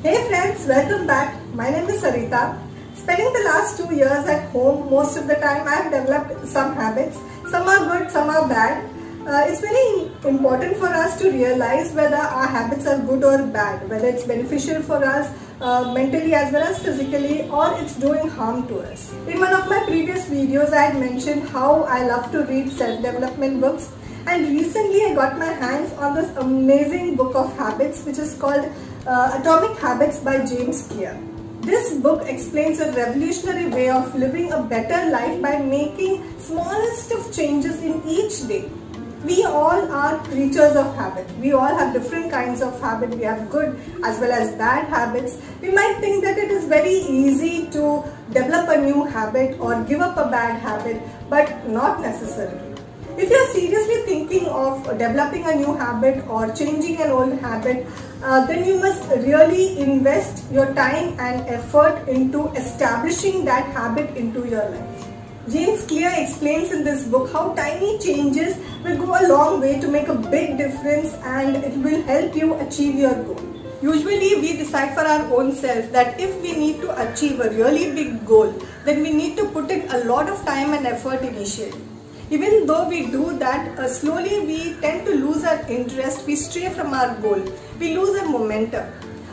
Hey friends, welcome back. My name is Sarita. Spending the last 2 years at home, most of the time I have developed some habits. Some are good, some are bad. It's very important for us to realize whether our habits are good or bad, whether it's beneficial for us mentally as well as physically, or it's doing harm to us. In one of my previous videos, I had mentioned how I love to read self-development books. And recently I got my hands on this amazing book of habits which is called Atomic Habits by James Clear. This book explains a revolutionary way of living a better life by making smallest of changes in each day. We all are creatures of habit. We all have different kinds of habit. We have good as well as bad habits. We might think that it is very easy to develop a new habit or give up a bad habit, but not necessarily. If you are seriously thinking of developing a new habit or changing an old habit, then you must really invest your time and effort into establishing that habit into your life. James Clear explains in this book how tiny changes will go a long way to make a big difference, and it will help you achieve your goal. Usually we decide for our own self that if we need to achieve a really big goal, then we need to put in a lot of time and effort initially. Even though we do that, slowly we tend to lose our interest, we stray from our goal, we lose our momentum.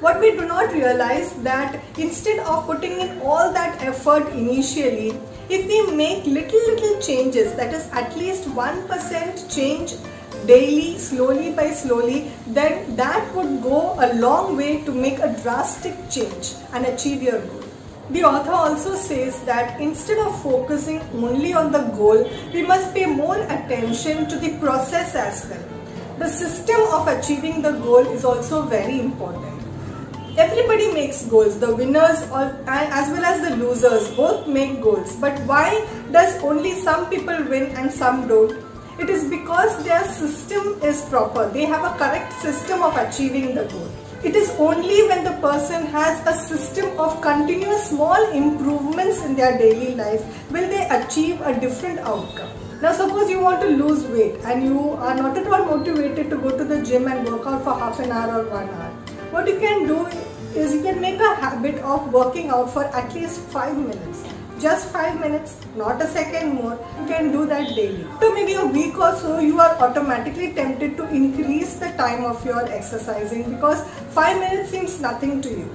What we do not realize that instead of putting in all that effort initially, if we make little changes, that is at least 1% change daily, slowly by slowly, then that would go a long way to make a drastic change and achieve your goal. The author also says that instead of focusing only on the goal, we must pay more attention to the process as well. The system of achieving the goal is also very important. Everybody makes goals, the winners as well as the losers both make goals. But why does only some people win and some don't? It is because their system is proper. They have a correct system of achieving the goal. It is only when the person has a system of continuous small improvements in their daily life will they achieve a different outcome. Now suppose you want to lose weight and you are not at all motivated to go to the gym and work out for half an hour or 1 hour. What you can do is you can make a habit of working out for at least 5 minutes. Just 5 minutes, not a second more. You can do that daily. So maybe a week or so you are automatically tempted to increase the time of your exercising because 5 minutes seems nothing to you.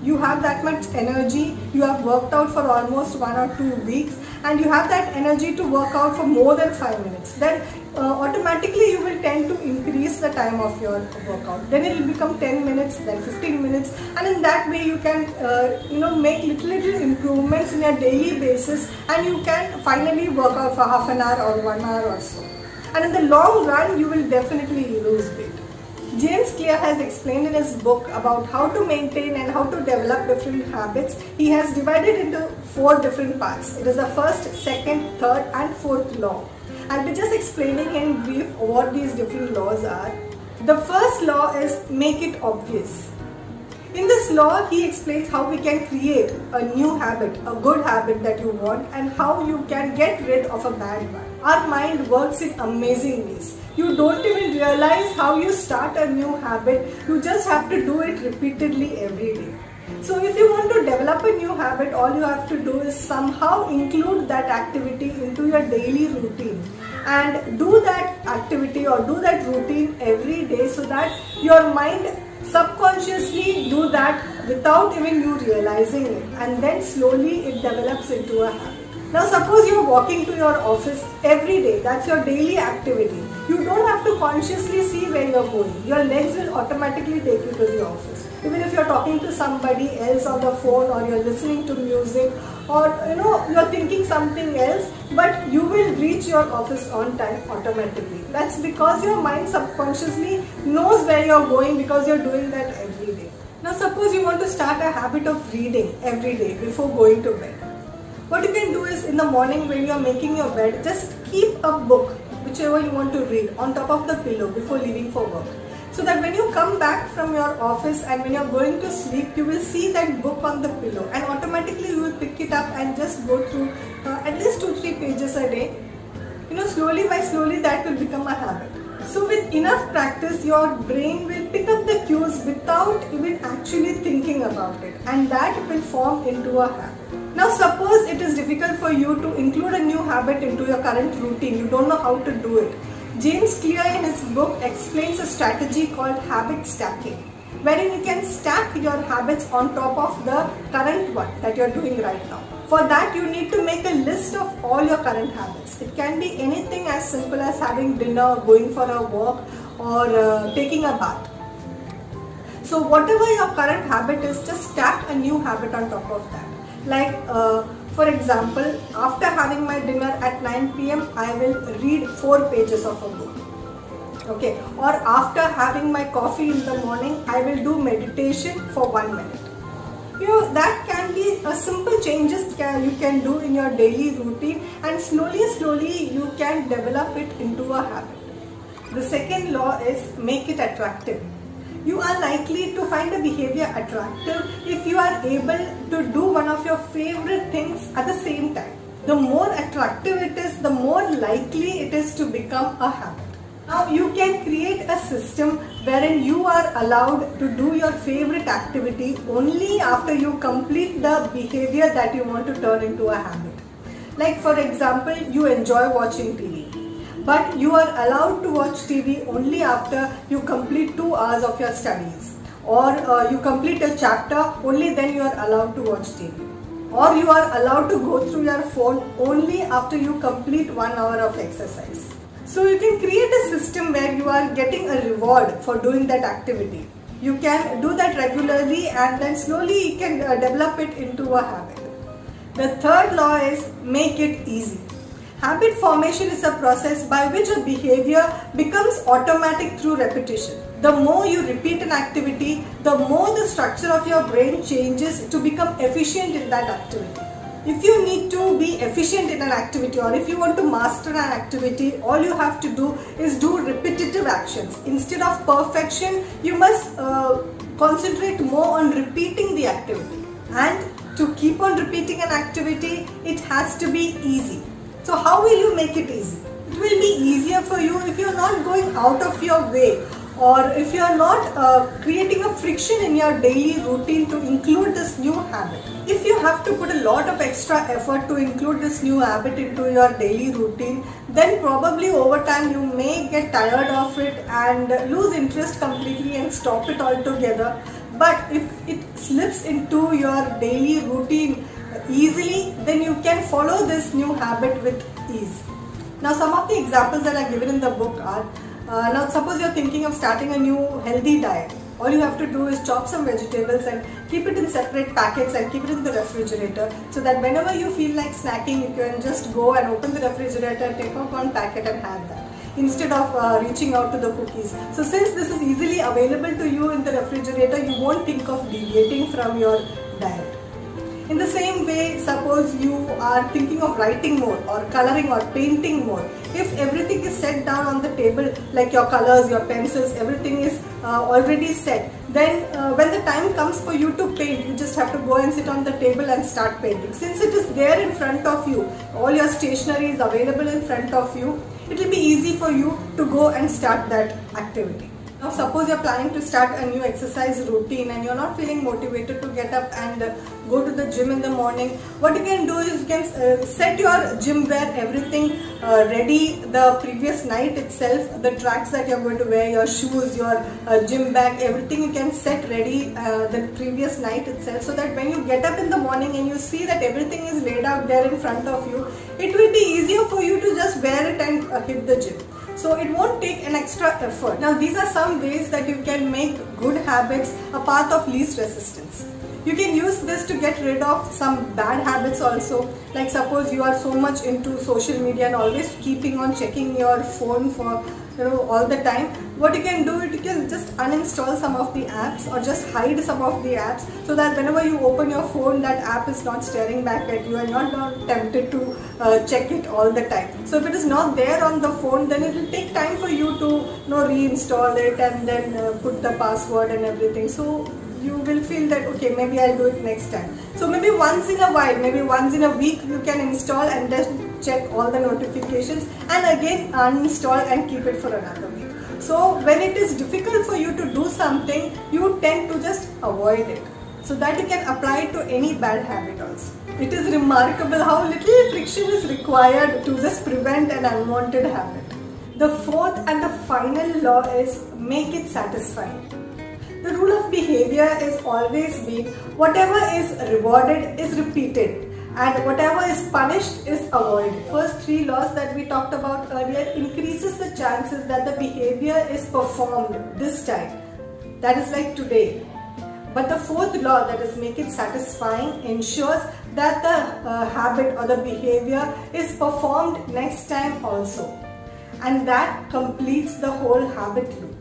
You have that much energy, you have worked out for almost 1 or 2 weeks and you have that energy to work out for more than 5 minutes. Then automatically you will tend to increase the time of your workout. Then it will become 10 minutes, then 15 minutes, and in that way you can make little improvements in a daily basis, and you can finally work out for half an hour or 1 hour or so. And in the long run you will definitely lose weight. James Clear has explained in his book about how to maintain and how to develop different habits. He has divided into 4 different parts. It is the first, second, third and fourth law. I'll be just explaining in brief what these different laws are. The first law is make it obvious. In this law, he explains how we can create a new habit, a good habit that you want, and how you can get rid of a bad one. Our mind works in amazing ways. You don't even realize how you start a new habit. You just have to do it repeatedly every day. So if you want to develop a new habit, all you have to do is somehow include that activity into your daily routine and do that activity or do that routine every day so that your mind subconsciously do that without even you realizing it, and then slowly it develops into a habit. Now suppose you are walking to your office every day, that's your daily activity. You don't have to consciously see where you are going. Your legs will automatically take you to the office. Even if you are talking to somebody else on the phone or you are listening to music or you are thinking something else, but you will reach your office on time automatically. That's because your mind subconsciously knows where you are going because you are doing that every day. Now suppose you want to start a habit of reading every day before going to bed. What you can do is in the morning when you are making your bed, just keep a book, whichever you want to read, on top of the pillow before leaving for work. So that when you come back from your office and when you are going to sleep, you will see that book on the pillow and automatically you will pick it up and just go through at least 2-3 pages a day. Slowly by slowly that will become a habit. So with enough practice, your brain will pick up the cues without even actually thinking about it, and that will form into a habit. Now suppose it is difficult for you to include a new habit into your current routine, you don't know how to do it. James Clear in his book explains a strategy called habit stacking, wherein you can stack your habits on top of the current one that you are doing right now. For that, you need to make a list of all your current habits. It can be anything as simple as having dinner, going for a walk, or taking a bath. So whatever your current habit is, just stack a new habit on top of that. Like for example, after having my dinner at 9 p.m, I will read 4 pages of a book. Okay, or after having my coffee in the morning, I will do meditation for 1 minute. That can be a simple changes you can do in your daily routine, and slowly you can develop it into a habit. The second law is make it attractive. You are likely to find a behavior attractive if you are able to do one of your favorite things at the same time. The more attractive it is, the more likely it is to become a habit. Now you can create a system wherein you are allowed to do your favorite activity only after you complete the behavior that you want to turn into a habit. Like for example, you enjoy watching TV, but you are allowed to watch TV only after you complete 2 hours of your studies, or you complete a chapter, only then you are allowed to watch TV. Or you are allowed to go through your phone only after you complete 1 hour of exercise. So you can create a system where you are getting a reward for doing that activity. You can do that regularly, and then slowly you can develop it into a habit. The third law is make it easy. Habit formation is a process by which a behavior becomes automatic through repetition. The more you repeat an activity, the more the structure of your brain changes to become efficient in that activity. If you need to be efficient in an activity, or if you want to master an activity, all you have to do is do repetitive actions. Instead of perfection, you must concentrate more on repeating the activity. And to keep on repeating an activity, it has to be easy. So how will you make it easy? It will be easier for you if you are not going out of your way, or if you are not creating a friction in your daily routine to include this new habit. If you have to put a lot of extra effort to include this new habit into your daily routine, then probably over time you may get tired of it and lose interest completely and stop it altogether. But if it slips into your daily routine easily, then you can follow this new habit with ease. Now some of the examples that are given in the book are, now suppose you're thinking of starting a new healthy diet. All you have to do is chop some vegetables and keep it in separate packets and keep it in the refrigerator, so that whenever you feel like snacking, you can just go and open the refrigerator, take out one packet and have that, instead of reaching out to the cookies. So since this is easily available to you in the refrigerator, you won't think of deviating from your diet. In the same way, suppose you are thinking of writing more or coloring or painting more. If everything is set down on the table, like your colors, your pencils, everything is already set, then when the time comes for you to paint, you just have to go and sit on the table and start painting. Since it is there in front of you, all your stationery is available in front of you, it will be easy for you to go and start that activity. Now suppose you're planning to start a new exercise routine and you're not feeling motivated to get up and go to the gym in the morning. What you can do is you can set your gym wear, everything ready the previous night itself. The tracks that you're going to wear, your shoes, your gym bag, everything you can set ready the previous night itself, so that when you get up in the morning and you see that everything is laid out there in front of you, it will be easier for you to just wear it and hit the gym. So it won't take an extra effort. Now these are some ways that you can make good habits a path of least resistance. You can use this to get rid of some bad habits also. Like suppose you are so much into social media and always keeping on checking your phone for all the time. What you can do is you can just uninstall some of the apps or just hide some of the apps, so that whenever you open your phone, that app is not staring back at you and you're not tempted to check it all the time. So if it is not there on the phone, then it will take time for you to reinstall it and then put the password and everything. So you will feel that okay, maybe I'll do it next time. So maybe once in a while, maybe once in a week, you can install and then check all the notifications and again uninstall and keep it for another week. So when it is difficult for you to do something, you tend to just avoid it. so that you can apply it to any bad habit also. It is remarkable how little friction is required to just prevent an unwanted habit. The fourth and the final law is make it satisfying. The rule of behavior is always been whatever is rewarded is repeated and whatever is punished is avoided. First three laws that we talked about earlier increases the chances that the behavior is performed this time. That is like today. But the fourth law, that is make it satisfying, ensures that the habit or the behavior is performed next time also. And that completes the whole habit loop.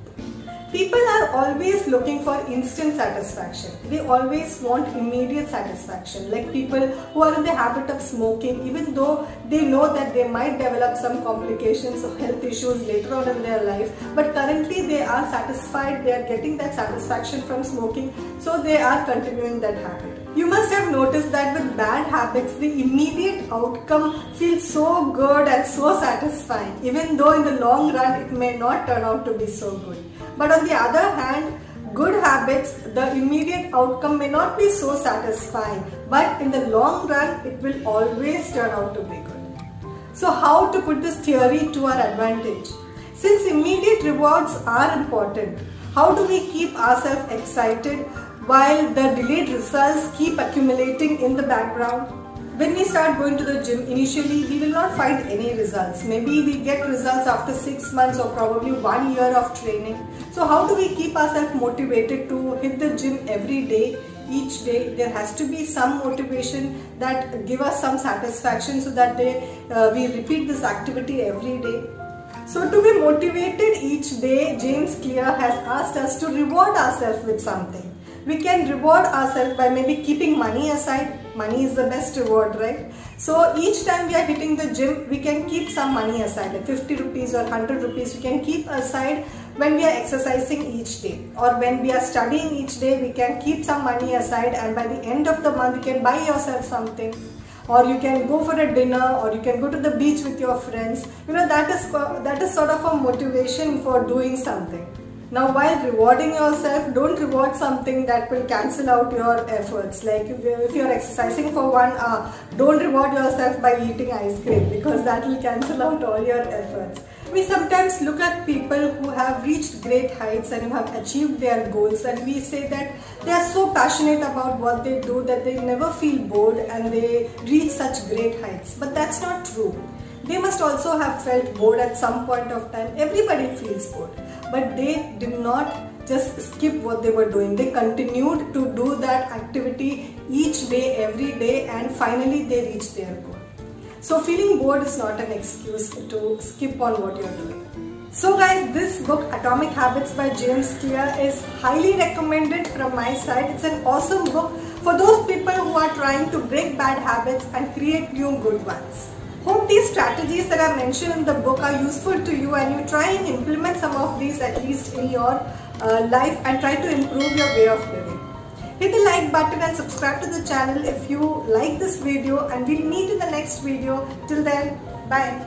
People are always looking for instant satisfaction. They always want immediate satisfaction. Like people who are in the habit of smoking, even though they know that they might develop some complications or health issues later on in their life, but currently they are satisfied, they are getting that satisfaction from smoking, so they are continuing that habit. You must have noticed that with bad habits, the immediate outcome feels so good and so satisfying, even though in the long run it may not turn out to be so good. But on the other hand, good habits, the immediate outcome may not be so satisfying, but in the long run, it will always turn out to be good. So how to put this theory to our advantage? Since immediate rewards are important, how do we keep ourselves excited while the delayed results keep accumulating in the background? When we start going to the gym, initially we will not find any results. Maybe we get results after 6 months or probably 1 year of training. So how do we keep ourselves motivated to hit the gym every day, each day? There has to be some motivation that give us some satisfaction so that we repeat this activity every day. So to be motivated each day, James Clear has asked us to reward ourselves with something. We can reward ourselves by maybe keeping money aside. Money is the best reward, right? So each time we are hitting the gym, we can keep some money aside, like 50 rupees or 100 rupees we can keep aside when we are exercising each day. Or when we are studying each day, we can keep some money aside, and by the end of the month you can buy yourself something. Or you can go for a dinner, or you can go to the beach with your friends. You know, that is sort of a motivation for doing something. Now, while rewarding yourself, don't reward something that will cancel out your efforts. Like if you're exercising for 1 hour, don't reward yourself by eating ice cream, because that will cancel out all your efforts. We sometimes look at people who have reached great heights and who have achieved their goals, and we say that they are so passionate about what they do that they never feel bored and they reach such great heights. But that's not true. They must also have felt bored at some point of time. Everybody feels bored. But they did not just skip what they were doing. They continued to do that activity each day, every day, and finally they reached their goal. So feeling bored is not an excuse to skip on what you're doing. So guys, this book Atomic Habits by James Clear is highly recommended from my side. It's an awesome book for those people who are trying to break bad habits and create new good ones. Hope these strategies that are mentioned in the book are useful to you and you try and implement some of these at least in your life and try to improve your way of living. Hit the like button and subscribe to the channel if you like this video, and we'll meet in the next video. Till then, bye.